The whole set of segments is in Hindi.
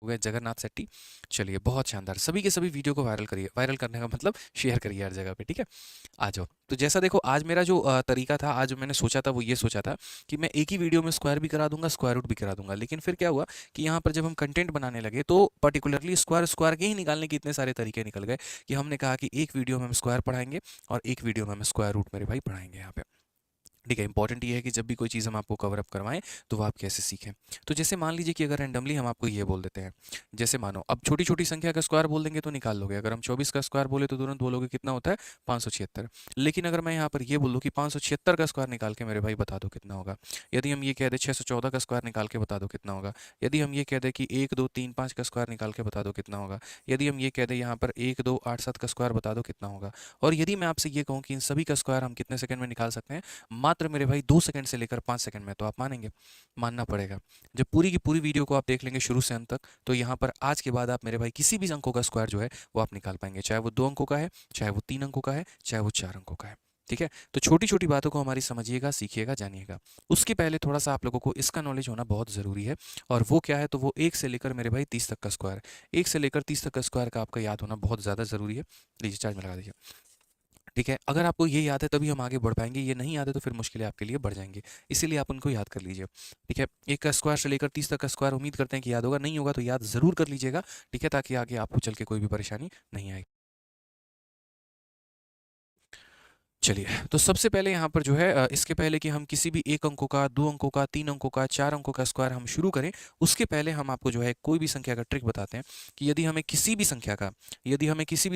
हो गया जगन्नाथ शेट्टी। चलिए बहुत शानदार, सभी के सभी वीडियो को वायरल करिए, वायरल करने का मतलब शेयर करिए हर जगह पे, ठीक है। आ जाओ। तो जैसा देखो आज मेरा जो तरीका था, आज मैंने सोचा था वो ये सोचा था कि मैं एक ही वीडियो में स्क्वायर भी करा दूंगा, स्क्वायर रूट भी करा दूंगा। लेकिन फिर क्या हुआ कि यहाँ पर जब हम कंटेंट बनाने लगे तो पर्टिकुलरली स्क्वायर स्क्वायर के ही निकालने के इतने सारे तरीके निकल गए कि हमने कहा कि एक वीडियो में हम स्क्वायर पढ़ाएंगे और एक वीडियो में हम स्क्वायर रूट मेरे भाई पढ़ाएंगे यहाँ पे। ठीक है, इंपॉर्टेंट ये है कि जब भी कोई चीज़ हम आपको कवर अप करवाएं तो वो आप कैसे सीखें। तो जैसे मान लीजिए कि अगर रैंडमली हम आपको ये बोल देते हैं, जैसे मानो अब छोटी छोटी संख्या का स्क्वायर बोल देंगे तो निकाल लोगे। अगर हम 24 का स्क्वायर बोले तो तुरंत बोलोगे कितना होता है 576। लेकिन अगर मैं यहाँ पर ये बोलूँ कि 576 का स्क्वायर निकाल के मेरे भाई बता दो कितना होगा, यदि हम ये कह दें 614 का स्क्वायर निकाल के बता दो कितना होगा, यदि हम ये कह दें कि 1 2 3 5 का स्क्वायर निकाल के बता दो कितना होगा, यदि हम ये कह दें यहाँ पर 1 2 8 7 का स्क्वायर बता दो कितना होगा, और यदि मैं आपसे ये कहूँ कि इन सभी का स्क्वायर हम कितने सेकंड में निकाल सकते हैं, मात्र मेरे भाई 2 सेकंड से लेकर 5 सेकंड में, तो आप मानेंगे? मानना पड़ेगा। जब पूरी की पूरी वीडियो को आप देख लेंगे शुरू से अंत तक, तो यहाँ पर आज के बाद आप मेरे भाई किसी भी अंकों का स्क्वायर जो है वो आप निकाल पाएंगे, चाहे वो 2 अंकों का है, चाहे वो 3 अंकों का है, चाहे वो 4 अंकों का है। ठीक है, तो छोटी छोटी बातों को हमारी समझिएगा, सीखिएगा, जानिएगा। उसके पहले थोड़ा सा आप लोगों को इसका नॉलेज होना बहुत ज़रूरी है। और वो क्या है, तो वो 1 से लेकर मेरे भाई 30 तक का स्क्वायर, 1 से लेकर 30 तक का स्क्वायर का आपका याद होना बहुत ज़्यादा ज़रूरी है। लीजिए चार्ज में लगा दीजिए। ठीक है, अगर आपको ये याद है तभी हम आगे बढ़ पाएंगे, ये नहीं याद है तो फिर मुश्किलें आपके लिए बढ़ जाएंगी। इसीलिए आप उनको याद कर लीजिए। ठीक है, 1 का स्क्वायर से लेकर 30 तक का स्क्वायर उम्मीद करते हैं कि याद होगा, नहीं होगा तो याद ज़रूर कर लीजिएगा। ठीक है, ताकि आगे आपको चल के कोई भी परेशानी नहीं आएगी। चलिए, तो सबसे पहले यहाँ पर जो है इसके पहले कि हम किसी भी 1 अंकों का, 2 अंकों का, 3 अंकों का, 4 अंकों का स्क्वायर हम शुरू करें, उसके पहले हम आपको जो है कोई भी संख्या का ट्रिक बताते हैं कि यदि हमें किसी भी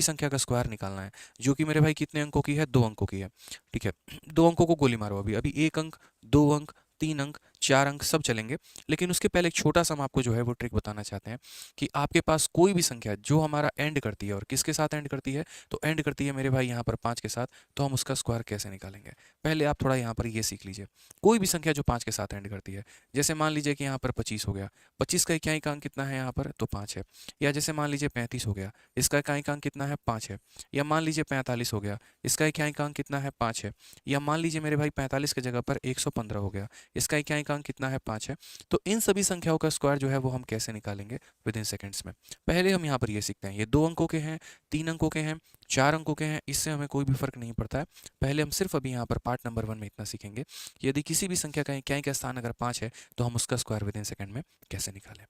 संख्या का स्क्वायर निकालना है, जो कि मेरे भाई कितने अंकों की है, 2 अंकों की है। ठीक है, 2 अंकों को गोली मारो, अभी अभी 1 अंक, 2 अंक, 3 अंक, 4 अंक सब चलेंगे। लेकिन उसके पहले एक छोटा सा हम आपको जो है वो ट्रिक बताना चाहते हैं कि आपके पास कोई भी संख्या जो हमारा एंड करती है, और किसके साथ एंड करती है, तो एंड करती है मेरे भाई यहाँ पर 5 के साथ, तो हम उसका स्क्वायर कैसे निकालेंगे। पहले आप थोड़ा यहाँ पर ये सीख लीजिए। कोई भी संख्या जो 5 के साथ एंड करती है, जैसे मान लीजिए कि यहाँ पर 25 हो गया, 25 का इकाई अंक कितना है यहाँ पर, तो 5 है। या जैसे मान लीजिए 35 हो गया, इसका इकाई अंक कितना है, 5 है। या मान लीजिए 45 हो गया, इसका इकाई अंक कितना है, 5 है। या मान लीजिए मेरे भाई 45 की जगह पर 115 हो गया, इसका इकाई अंक कितना है, 5 है। तो इन सभी संख्याओं का स्क्वायर जो है वो हम कैसे निकालेंगे विद इन सेकेंड्स में। पहले हम यहाँ पर ये सीखते हैं, ये 2 अंकों के हैं, 3 अंकों के हैं, 4 अंकों के हैं, इससे हमें कोई भी फर्क नहीं पड़ता है। पहले हम सिर्फ अभी यहाँ पर पार्ट नंबर 1 में इतना सीखेंगे कि यदि किसी भी संख्या का इकाई का स्थान अगर 5 है तो हम उसका स्क्वायर विद इन सेकंड में कैसे निकालें।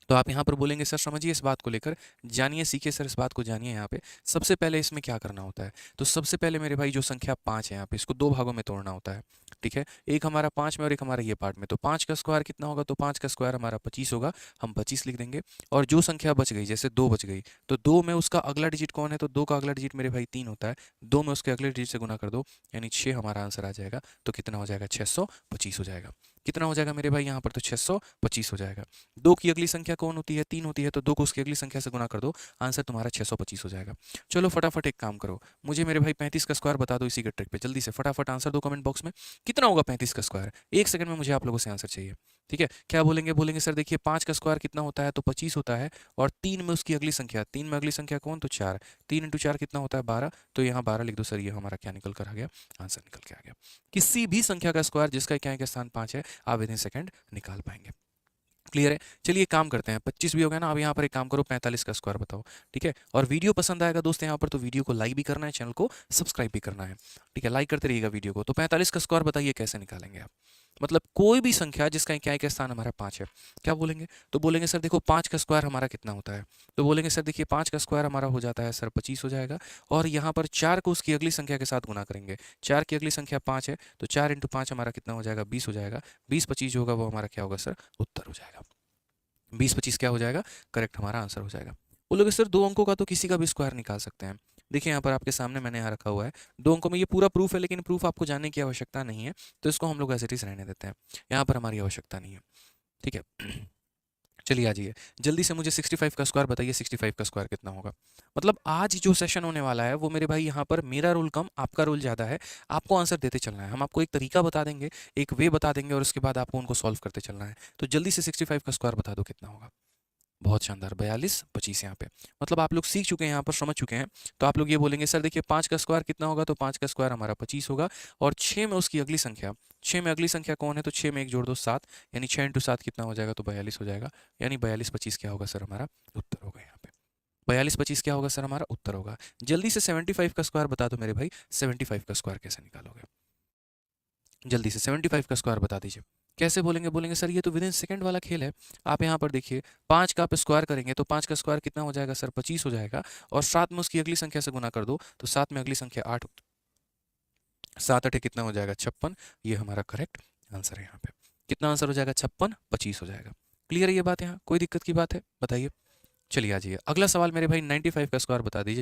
तो आप यहाँ पर बोलेंगे सर समझिए इस बात को लेकर, जानिए, सीखिए सर, इस बात को जानिए। यहाँ पे सबसे पहले इसमें क्या करना होता है, तो सबसे पहले मेरे भाई जो संख्या 5 है यहाँ पे, इसको 2 भागों में तोड़ना होता है। ठीक है, एक हमारा 5 में और एक हमारा ये पार्ट में, तो 5 का स्क्वायर कितना होगा, तो 5 का स्क्वायर हमारा 25 होगा, हम 25 लिख देंगे। और जो संख्या बच गई, जैसे 2 बच गई, तो 2 में उसका अगला डिजिट कौन है, तो 2 का अगला डिजिट मेरे भाई 3 होता है, 2 में उसके अगले डिजिट से गुना कर दो, यानी 6 हमारा आंसर आ जाएगा। तो कितना हो जाएगा, 625 हो जाएगा। कितना हो जाएगा मेरे भाई यहाँ पर, तो 625 हो जाएगा। 2 की अगली संख्या कौन होती है, 3 होती है, तो 2 को उसकी अगली संख्या से गुना कर दो, आंसर तुम्हारा 625 हो जाएगा। चलो फटाफट एक काम करो, मुझे मेरे भाई 35 का स्क्वायर बता दो इसी के ट्रिक पे, जल्दी से फटाफट आंसर दो कमेंट बॉक्स में। कितना होगा 35 का स्क्वायर, 1 सेकंड में मुझे आप लोगों से आंसर चाहिए। ठीक है, क्या बोलेंगे, बोलेंगे सर देखिए 5 का स्क्वायर कितना होता है, तो 25 होता है, और 3 में उसकी अगली संख्या, 3 में अगली संख्या कौन, तो 4, 3 इंटू 4 कितना होता है, 12, तो यहाँ 12 लिख दो सर, ये हमारा क्या निकल कर आ गया, आंसर निकल के आ गया। किसी भी संख्या का स्क्वायर जिसका इकाई का स्थान 5 है, आप विद इन सेकंड निकाल पाएंगे। क्लियर है, चलिए काम करते हैं। 25 भी हो गया ना, अब यहाँ पर एक काम करो, 45 का स्क्वायर बताओ। ठीक है, और वीडियो पसंद आएगा दोस्त यहाँ पर तो वीडियो को लाइक भी करना है, चैनल को सब्सक्राइब भी करना है। ठीक है, लाइक करते रहिएगा वीडियो को। तो 45 का स्क्वायर बताइए कैसे निकालेंगे आप, मतलब कोई भी संख्या जिसका इकाई का स्थान हमारा 5 है। क्या बोलेंगे, तो बोलेंगे सर देखो 5 का स्क्वायर हमारा कितना होता है, तो बोलेंगे सर देखिए 5 का स्क्वायर हमारा हो जाता है सर 25 हो जाएगा, और यहाँ पर 4 को उसकी अगली संख्या के साथ गुना करेंगे, 4 की अगली संख्या 5 है, तो 4 इंटू 5 हमारा कितना हो जाएगा, 20 हो जाएगा। 20 25 जो होगा वो हमारा क्या होगा सर, उत्तर हो जाएगा। 20 25 क्या हो जाएगा, करेक्ट हमारा आंसर हो जाएगा। बोलोगे सर 2 अंकों का तो किसी का भी स्क्वायर निकाल सकते हैं। देखिए यहाँ पर आपके सामने मैंने यहाँ रखा हुआ है, 2 अंकों में ये पूरा प्रूफ है, लेकिन प्रूफ आपको जानने की आवश्यकता नहीं है, तो इसको हम लोग एज इट इज रहने देते हैं, यहाँ पर हमारी आवश्यकता नहीं है। ठीक है, चलिए आ जाइए, जल्दी से मुझे 65 का स्क्वायर बताइए, 65 का स्क्वायर कितना होगा। मतलब आज जो सेशन होने वाला है वो मेरे भाई यहाँ पर मेरा रोल कम, आपका रोल ज़्यादा है। आपको आंसर देते चलना है, हम आपको एक तरीका बता देंगे, एक वे बता देंगे, और उसके बाद आपको उनको सॉल्व करते चलना है। तो जल्दी से 65 का स्क्वायर बता दो कितना होगा। बहुत शानदार, 42 25 यहाँ पे। मतलब आप लोग सीख चुके हैं, यहाँ पर समझ चुके हैं। तो आप लोग ये बोलेंगे सर देखिए 5 का स्क्वायर कितना होगा, तो 5 का स्क्वायर हमारा 25 होगा। और 6 में उसकी अगली संख्या, 6 में अगली संख्या कौन है, तो 6 में 1 जोड़ दो 7, यानी 6 इंटू 7 कितना हो जाएगा, तो 42 हो जाएगा। यानी 42 25 क्या होगा सर, हमारा उत्तर होगा यहाँ पे। 42 25 क्या होगा सर, हमारा उत्तर होगा। जल्दी से 75 का स्क्वायर बता दो मेरे भाई, 75 का स्क्वायर कैसे निकालोगे, जल्दी से 75 का स्क्वायर बता दीजिए। कैसे बोलेंगे, बोलेंगे सर ये तो विद इन सेकंड वाला खेल है। आप यहाँ पर देखिए 5 का आप स्क्वायर करेंगे तो 5 का स्क्वायर कितना हो जाएगा सर, 25 हो जाएगा। और 7 में उसकी अगली संख्या से गुना कर दो तो 7 में अगली संख्या 8, 7 8 कितना हो जाएगा, 56। ये हमारा करेक्ट आंसर है यहाँ पे। कितना आंसर हो जाएगा, 56 25 हो जाएगा। क्लियर है ये बात, यहाँ कोई दिक्कत की बात है बताइए। चलिए आ जाइए अगला सवाल मेरे भाई, 95 का स्क्वायर बता दीजिए।